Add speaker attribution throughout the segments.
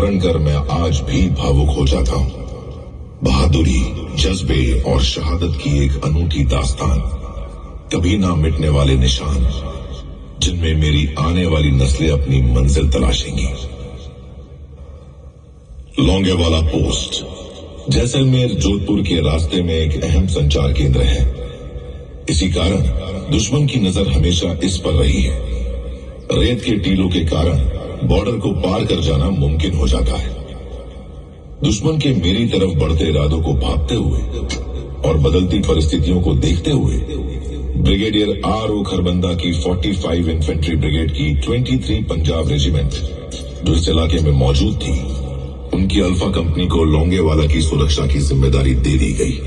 Speaker 1: स्मरण कर मैं आज भी भावुक हो जाता हूँ। बहादुरी, जज्बे और शहादत की एक अनूठी दास्तान, कभी ना मिटने वाले निशान, जिनमें मेरी आने वाली नस्लें अपनी मंजिल तलाशेंगी। लोंगेवाला पोस्ट जैसलमेर जोधपुर के रास्ते में एक अहम संचार केंद्र है। इसी कारण दुश्मन की नजर हमेशा इस पर रही है। रेत के टीलों के कारण बॉर्डर को पार कर जाना मुमकिन हो जाता है। दुश्मन के मेरी तरफ बढ़ते इरादों को भांपते हुए और बदलती परिस्थितियों को देखते हुए ब्रिगेडियर R.O. खरबंदा की 45 इन्फेंट्री ब्रिगेड की 23 पंजाब रेजिमेंट जो इस इलाके में मौजूद थी, उनकी अल्फा कंपनी को लोंगेवाला की सुरक्षा की जिम्मेदारी दे दी गई।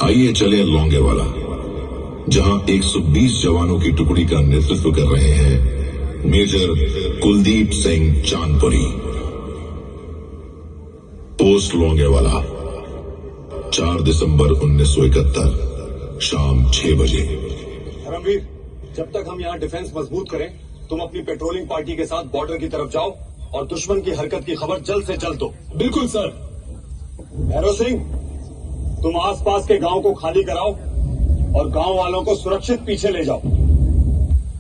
Speaker 1: आइए चले लोंगेवाला, जहां 120 जवानों की टुकड़ी का नेतृत्व कर रहे हैं मेजर कुलदीप सिंह चांदपुरी। पोस्ट लोंगेवाला 4 दिसंबर 1971 शाम 6 बजे।
Speaker 2: धर्मवीर, जब तक हम यहाँ डिफेंस मजबूत करें, तुम अपनी पेट्रोलिंग पार्टी के साथ बॉर्डर की तरफ जाओ और दुश्मन की हरकत की खबर जल्द से जल्द दो।
Speaker 3: बिल्कुल सर।
Speaker 2: भैरव सिंह, तुम आसपास के गांव को खाली कराओ और गांव वालों को सुरक्षित पीछे ले जाओ।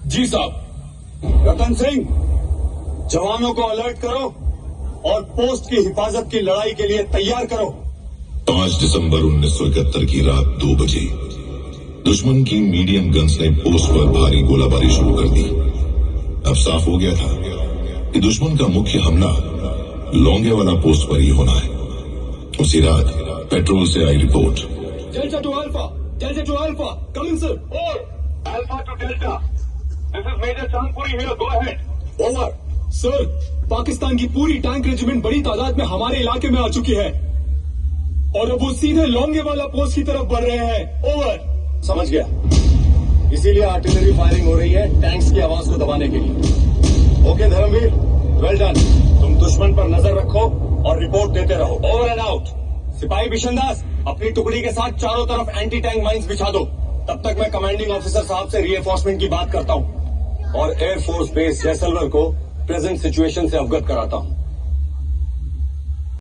Speaker 3: जी साहब।
Speaker 2: रतन सिंह, जवानों को अलर्ट करो और पोस्ट की हिफाजत की लड़ाई के लिए तैयार करो।
Speaker 1: 5 दिसंबर 1971 की रात 2 बजे दुश्मन की मीडियम गन्स ने पोस्ट पर भारी गोलाबारी शुरू कर दी। अब साफ हो गया था कि दुश्मन का मुख्य हमला लोंगेवाला पोस्ट पर ही होना है। उसी रात पेट्रोल से आई report.
Speaker 3: Delta to alpha, coming sir.
Speaker 2: Alpha to delta, this is major Chandpuri here, go ahead. Over.
Speaker 3: Sir, Pakistan की पूरी टैंक रेजिमेंट बड़ी तादाद में हमारे इलाके में आ चुकी है और अब वो सीधे लोंगेवाला पोस्ट की तरफ बढ़ रहे हैं। ओवर।
Speaker 2: समझ गया, इसीलिए आर्टिलरी फायरिंग हो रही है टैंक्स की आवाज को दबाने के लिए। Okay Dharamveer, well done. तुम दुश्मन पर नजर रखो और रिपोर्ट देते रहो। Over and out. सिपाही बिशनदास, अपनी टुकड़ी के साथ चारों तरफ एंटी टैंक माइंस बिछा दो। तब तक मैं कमांडिंग ऑफिसर साहब से रीएंफोर्समेंट की बात करता हूँ और एयरफोर्स बेस जैसलमेर को प्रेजेंट सिचुएशन से अवगत कराता हूँ।